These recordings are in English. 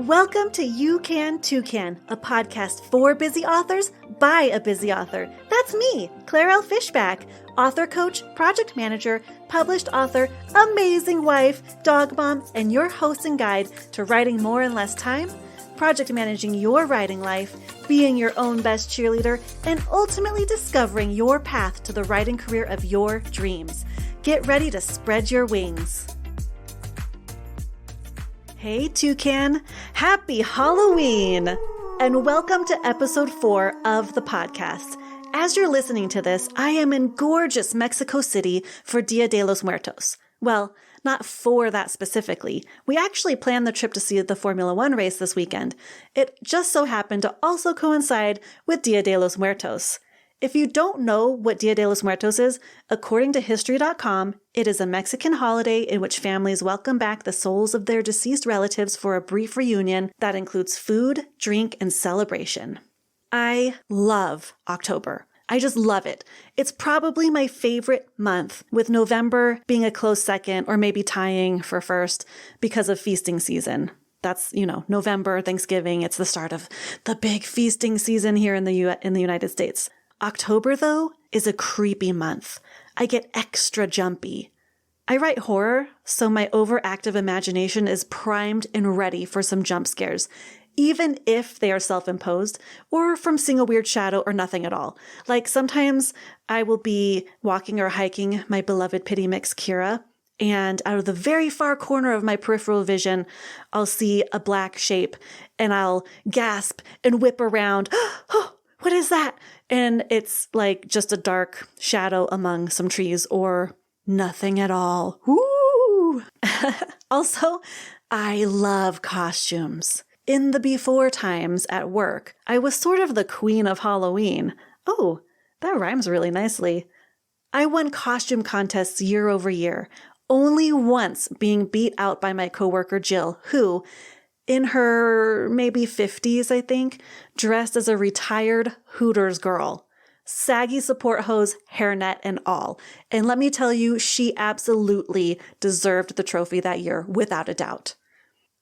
Welcome to You Can, Too Can, a podcast for busy authors by a busy author. That's me, Claire L. Fishback, author coach, project manager, published author, amazing wife, dog mom, and your host and guide to writing more in less time, project managing your writing life, being your own best cheerleader, and ultimately discovering your path to the writing career of your dreams. Get ready to spread your wings. Hey Toucan, happy Halloween, and welcome to episode 4 of the podcast. As you're listening to this, I am in gorgeous Mexico City for Dia de los Muertos. Well, not for that specifically. We actually planned the trip to see the Formula One race this weekend. It just so happened to also coincide with Dia de los Muertos. If you don't know what Dia de los Muertos is, according to History.com, it is a Mexican holiday in which families welcome back the souls of their deceased relatives for a brief reunion that includes food, drink, and celebration. I love October. I just love it. It's probably my favorite month, with November being a close second or maybe tying for first because of feasting season. That's, November, Thanksgiving, it's the start of the big feasting season here in the United States. October, though, is a creepy month. I get extra jumpy. I write horror, so my overactive imagination is primed and ready for some jump scares, even if they are self-imposed or from seeing a weird shadow or nothing at all. Like sometimes I will be walking or hiking my beloved pity mix Kira, and out of the very far corner of my peripheral vision, I'll see a black shape, and I'll gasp and whip around. Oh, what is that? And it's like just a dark shadow among some trees or nothing at all. Woo! Also, I love costumes. In the before times at work, I was sort of the queen of Halloween. Oh, that rhymes really nicely. I won costume contests year over year, only once being beat out by my coworker Jill, who, in her maybe 50s, I think, dressed as a retired Hooters girl. Saggy support hose, hairnet, and all. And let me tell you, she absolutely deserved the trophy that year, without a doubt.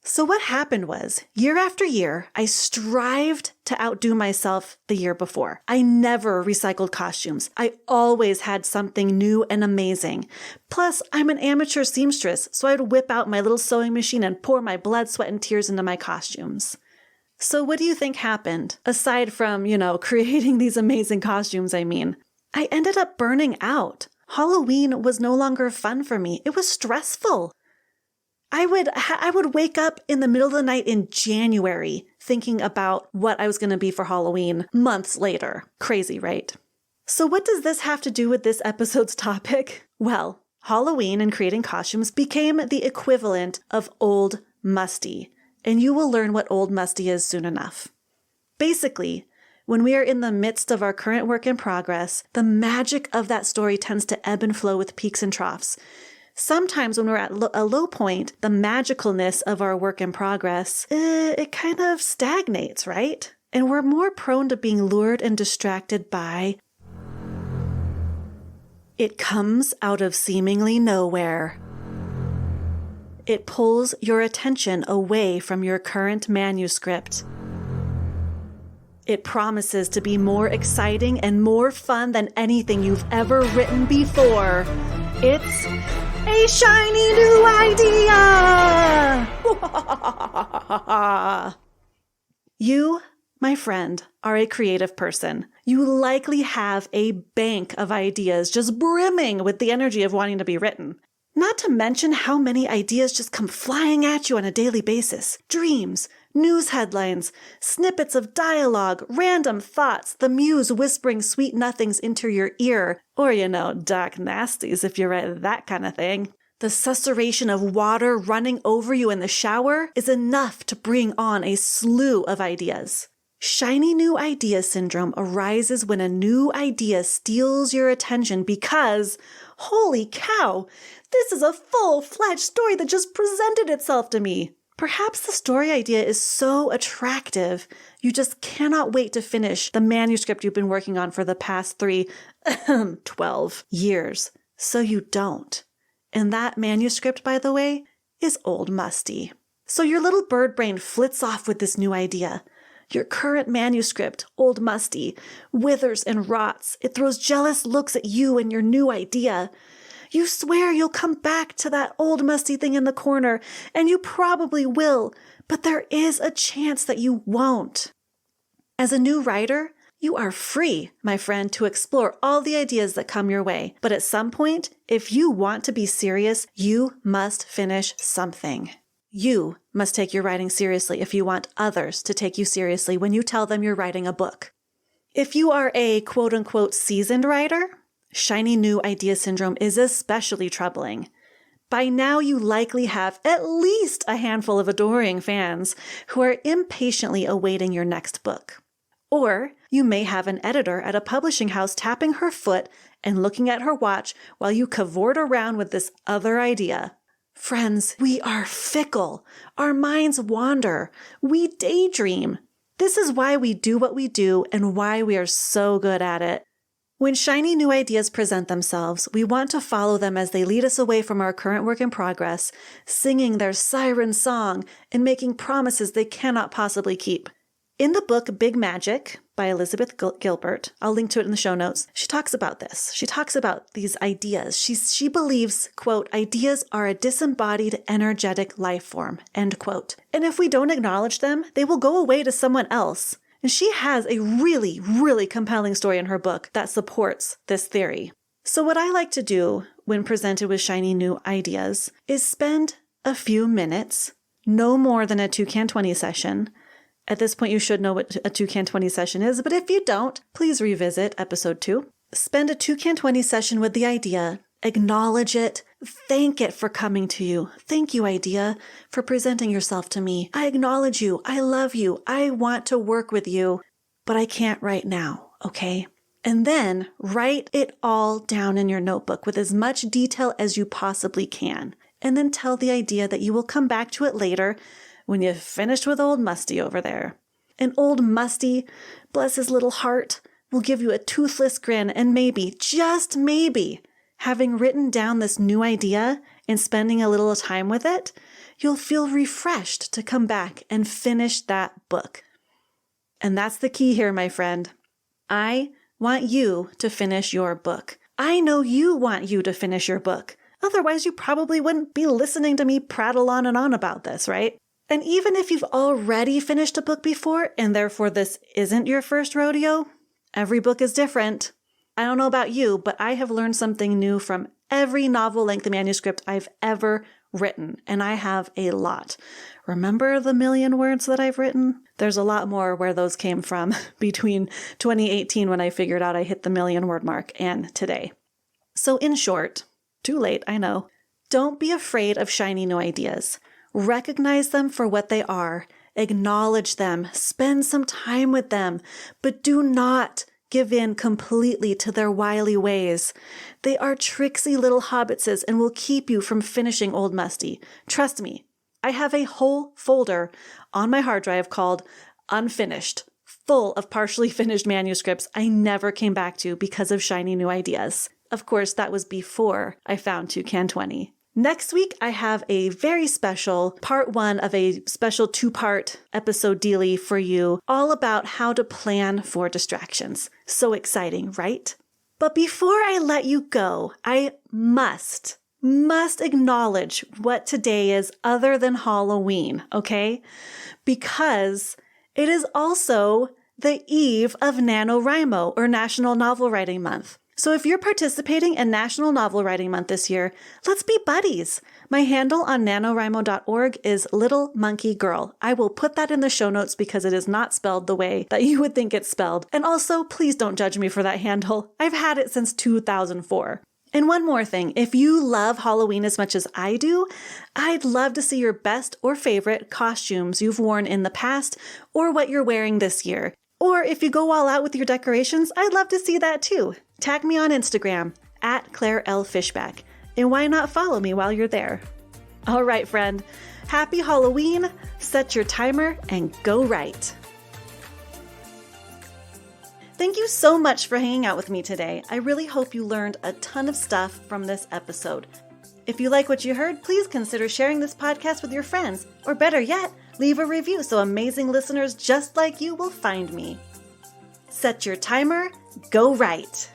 So what happened was, year after year, I strived to outdo myself the year before. I never recycled costumes. I always had something new and amazing. Plus, I'm an amateur seamstress, so I'd whip out my little sewing machine and pour my blood, sweat, and tears into my costumes. So what do you think happened? Aside from, creating these amazing costumes, I ended up burning out. Halloween was no longer fun for me. It was stressful. I would wake up in the middle of the night in January thinking about what I was going to be for Halloween months later. Crazy, right? So what does this have to do with this episode's topic? Well, Halloween and creating costumes became the equivalent of Old Musty, and you will learn what Old Musty is soon enough. Basically, when we are in the midst of our current work in progress, the magic of that story tends to ebb and flow with peaks and troughs. Sometimes when we're at a low point, the magicalness of our work in progress, it kind of stagnates, right? And we're more prone to being lured and distracted by it comes out of seemingly nowhere. It pulls your attention away from your current manuscript. It promises to be more exciting and more fun than anything you've ever written before. It's a shiny new idea! You, my friend, are a creative person. You likely have a bank of ideas just brimming with the energy of wanting to be written. Not to mention how many ideas just come flying at you on a daily basis. Dreams, news headlines, snippets of dialogue, random thoughts, the muse whispering sweet nothings into your ear, or, dark nasties if you write that kind of thing. The susurration of water running over you in the shower is enough to bring on a slew of ideas. Shiny new idea syndrome arises when a new idea steals your attention because, holy cow, this is a full-fledged story that just presented itself to me. Perhaps the story idea is so attractive, you just cannot wait to finish the manuscript you've been working on for the past 12 years. So you don't. And that manuscript, by the way, is Old Musty. So your little bird brain flits off with this new idea. Your current manuscript, old musty, withers and rots. It throws jealous looks at you and your new idea. You swear you'll come back to that old musty thing in the corner, and you probably will, but there is a chance that you won't. As a new writer, you are free, my friend, to explore all the ideas that come your way. But at some point, if you want to be serious, you must finish something. You must take your writing seriously if you want others to take you seriously when you tell them you're writing a book. If you are a quote-unquote seasoned writer, shiny new idea syndrome is especially troubling. By now, you likely have at least a handful of adoring fans who are impatiently awaiting your next book. Or you may have an editor at a publishing house tapping her foot and looking at her watch while you cavort around with this other idea. Friends, we are fickle. Our minds wander. We daydream. This is why we do what we do and why we are so good at it. When shiny new ideas present themselves, we want to follow them as they lead us away from our current work in progress, singing their siren song and making promises they cannot possibly keep. In the book Big Magic by Elizabeth Gilbert, I'll link to it in the show notes, she talks about this. She talks about these ideas. She believes, quote, ideas are a disembodied, energetic life form, end quote. And if we don't acknowledge them, they will go away to someone else. And she has a really, really compelling story in her book that supports this theory. So what I like to do when presented with shiny new ideas is spend a few minutes, no more than a 2can20 session. At this point, you should know what a 2can20 session is, but if you don't, please revisit episode 2. Spend a 2can20 session with the idea, acknowledge it, thank it for coming to you. Thank you, idea, for presenting yourself to me. I acknowledge you. I love you. I want to work with you, but I can't right now, okay? And then write it all down in your notebook with as much detail as you possibly can. And then tell the idea that you will come back to it later when you've finished with old Musty over there. And old Musty, bless his little heart, will give you a toothless grin and maybe, just maybe, having written down this new idea and spending a little time with it, you'll feel refreshed to come back and finish that book. And that's the key here, my friend. I want you to finish your book. I know you want you to finish your book. Otherwise, you probably wouldn't be listening to me prattle on and on about this, right? And even if you've already finished a book before, and therefore this isn't your first rodeo, every book is different. I don't know about you, but I have learned something new from every novel-length manuscript I've ever written, and I have a lot. Remember the 1,000,000 words that I've written? There's a lot more where those came from between 2018 when I figured out I hit the 1,000,000 word mark and today. So in short, too late, I know. Don't be afraid of shiny new ideas. Recognize them for what they are. Acknowledge them. Spend some time with them. But do not give in completely to their wily ways. They are tricksy little hobbitses and will keep you from finishing Old Musty. Trust me, I have a whole folder on my hard drive called Unfinished, full of partially finished manuscripts I never came back to because of shiny new ideas. Of course, that was before I found 2can20. Next week, I have a very special part 1 of a special 2-part episode dealie for you, all about how to plan for distractions. So exciting, right? But before I let you go, I must acknowledge what today is other than Halloween, okay? Because it is also the eve of NaNoWriMo, or National Novel Writing Month. So if you're participating in National Novel Writing Month this year, let's be buddies. My handle on NaNoWriMo.org is littlemunkiegirl. I will put that in the show notes because it is not spelled the way that you would think it's spelled. And also, please don't judge me for that handle. I've had it since 2004. And one more thing, if you love Halloween as much as I do, I'd love to see your best or favorite costumes you've worn in the past or what you're wearing this year. Or if you go all out with your decorations, I'd love to see that too. Tag me on Instagram at Claire L. Fishback. And why not follow me while you're there? All right, friend. Happy Halloween. Set your timer and go write. Thank you so much for hanging out with me today. I really hope you learned a ton of stuff from this episode. If you like what you heard, please consider sharing this podcast with your friends, or better yet, leave a review so amazing listeners just like you will find me. Set your timer, go write.